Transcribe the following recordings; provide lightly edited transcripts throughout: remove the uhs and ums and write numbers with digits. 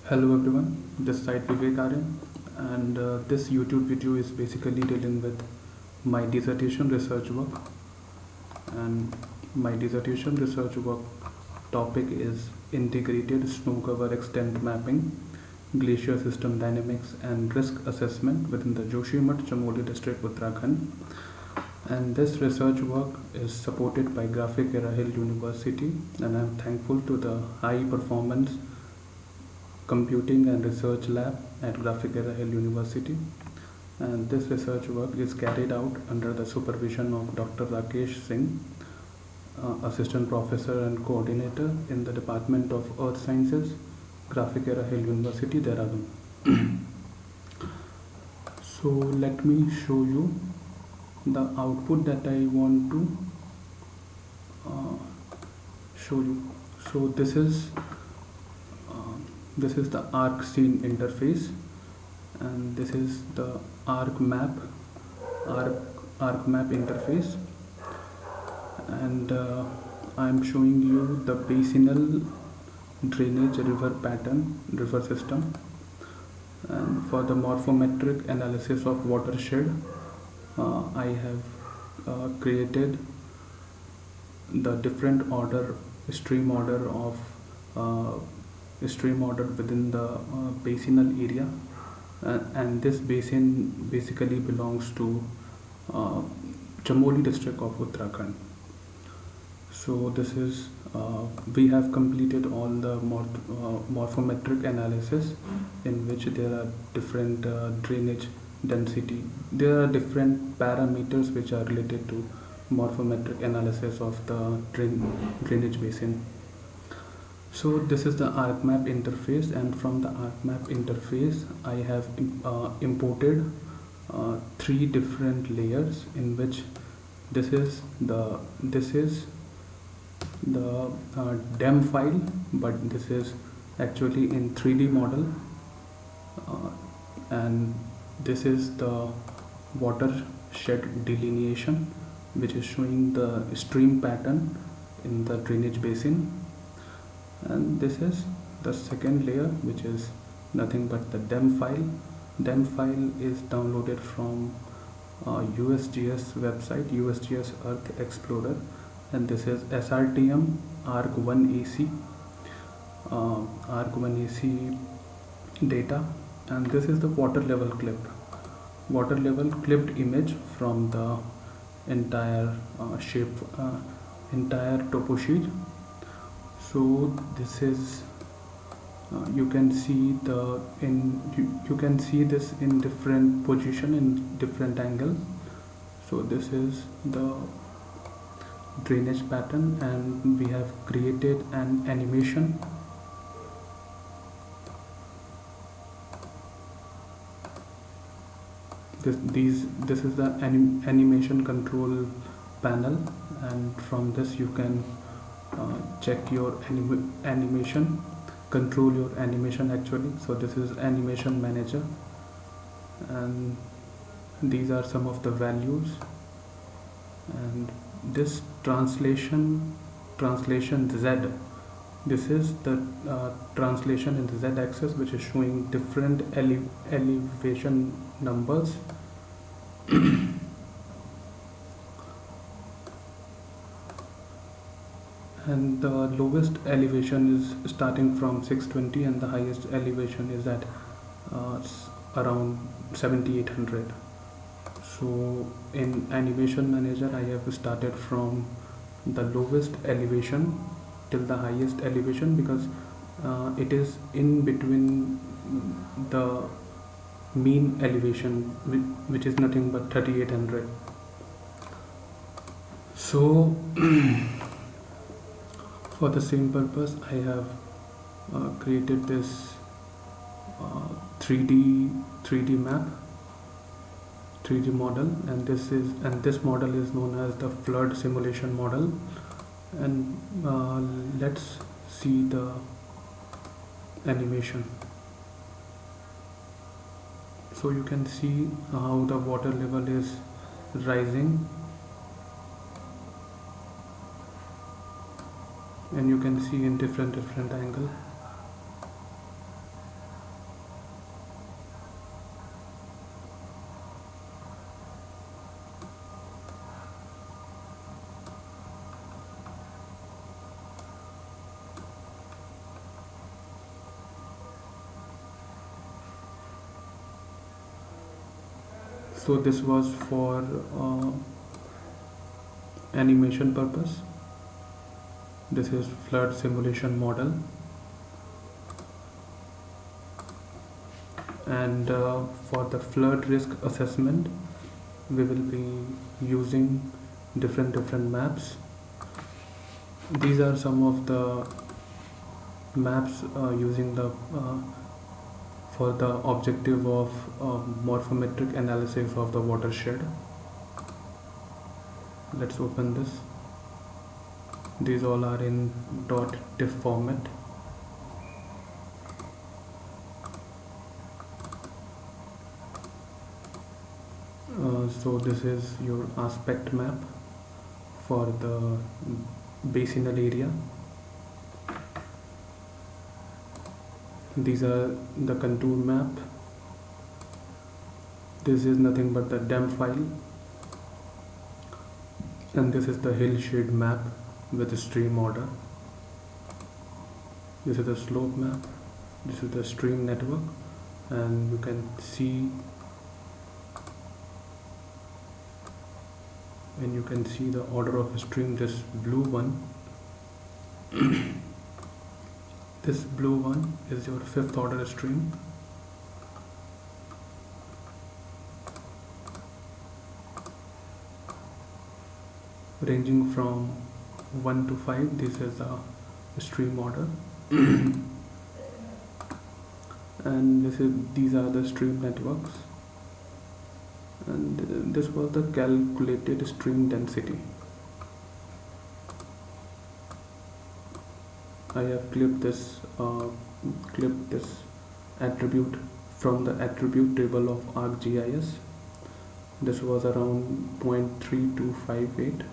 Hello everyone, this side Vivek Aryan, and this YouTube video is basically dealing with my dissertation research work. And my dissertation research work topic is integrated snow cover extent mapping, glacier system dynamics, and risk assessment within the Joshimath Chamoli district, Uttarakhand. And this research work is supported by Graphic Era Hill University, and I'm thankful to the high performance computing and research lab at Graphic Era Hill University. And this research work is carried out under the supervision of Dr. Rakesh Singh, Assistant Professor and Coordinator in the Department of Earth Sciences, Graphic Era Hill University, Dehradun. So let me show you the output that I want to uh, show you. So this is the arc scene interface, and this is the arc map arc, arc map interface, and I'm showing you the basinal drainage river system. And for the morphometric analysis of watershed, I have created the different order stream order of stream order within the basinal area, and this basin basically belongs to uh, Chamoli district of Uttarakhand. So this is we have completed all the morphometric analysis, in which there are different drainage density. There are different parameters which are related to morphometric analysis of the drainage basin. So this is the ArcMap interface, and from the ArcMap interface I have imported three different layers, in which this is the DEM file, but this is actually in 3D model, uh, and this is the watershed delineation, which is showing the stream pattern in the drainage basin. And this is the second layer, which is nothing but the DEM file. DEM file is downloaded from USGS website, USGS Earth Explorer, and this is SRTM ARC1AC ARC1AC data, and this is the water level clipped image from the entire entire topo sheet. So this is you can see you can see this in different position, in different angles. So this is the drainage pattern, and we have created an animation. This is the animation control panel, and from this you can check your animation, control your animation actually. So this is animation manager, and these are some of the values, and this translation Z, this is the translation in the Z axis, which is showing different elevation numbers. And the lowest elevation is starting from 620, and the highest elevation is at around 7800. So in animation manager I have started from the lowest elevation till the highest elevation, because it is in between the mean elevation, which is nothing but 3800. So for the same purpose I have created this 3D map, 3D model, and this model is known as the flood simulation model. And let's see the animation. So you can see how the water level is rising, and you can see in different angle. So this was for animation purpose. This is flood simulation model, and for the flood risk assessment we will be using different maps. These are some of the maps using the for the objective of morphometric analysis of the watershed. Let's open this. These all are in .tiff format. So this is your aspect map for the basinal area. These are the contour map. This is nothing but the DEM file, and this is the hillshade map with the stream order. This is the slope map. This is the stream network, and you can see the order of a stream. This blue one this blue one is your fifth order stream. Ranging from 1 to 5, this is the stream order. And these are the stream networks, and this was the calculated stream density. I have clipped this attribute from the attribute table of ArcGIS. This was around 0.3258,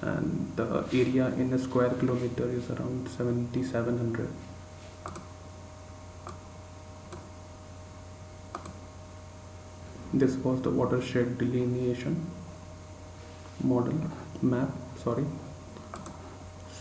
and the area in a square kilometer is around 7700. This was the watershed delineation model map, sorry.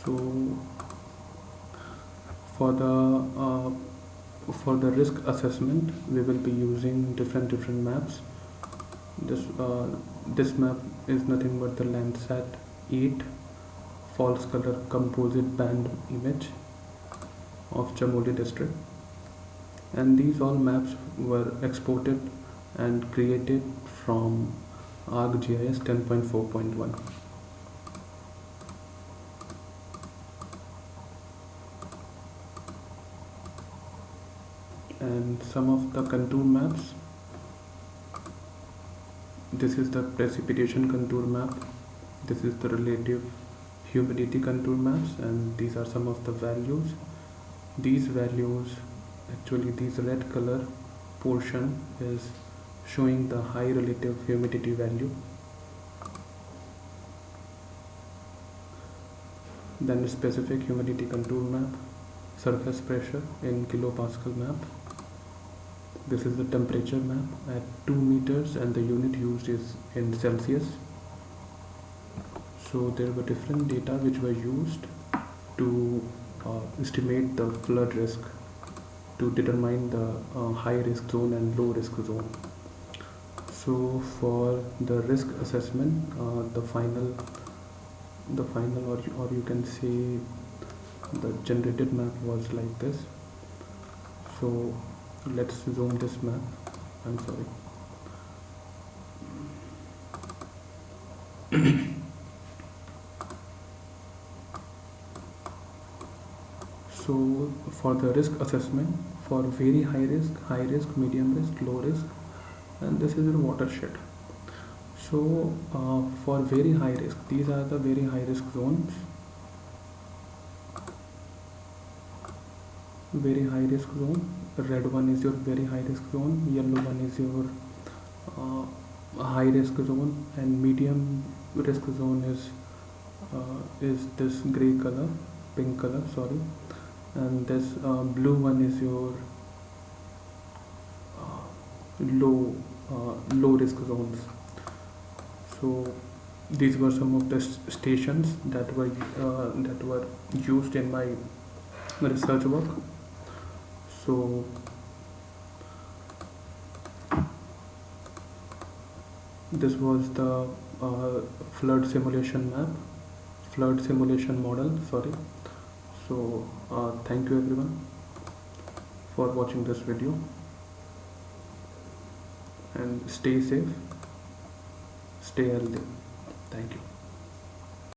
So for the risk assessment we will be using different maps. This map is nothing but the Landsat 8 false color composite band image of Chamoli district, and these all maps were exported and created from ArcGIS 10.4.1. And some of the contour maps. This is the precipitation contour map. This is the relative humidity contour maps, and these are some of the values. These values, actually this red color portion is showing the high relative humidity value. Then specific humidity contour map, surface pressure in kilopascal map. This is the temperature map at 2 meters, and the unit used is in Celsius. So there were different data which were used to estimate the flood risk, to determine the high risk zone and low risk zone. So for the risk assessment, the final or you can say the generated map was like this. So let's zoom this map. I'm sorry. So for the risk assessment, for very high risk, medium risk, low risk, and this is a watershed. So for very high risk, these are the very high risk zones. Very high risk zone. Red one is your very high risk zone. Yellow one is your high risk zone, and medium risk zone is this gray color, pink color, sorry, and this blue one is your low risk zones. So these were some of the stations that were used in my research work. So this was the flood simulation map, flood simulation model, sorry. So thank you everyone for watching this video, and stay safe, stay healthy. Thank you.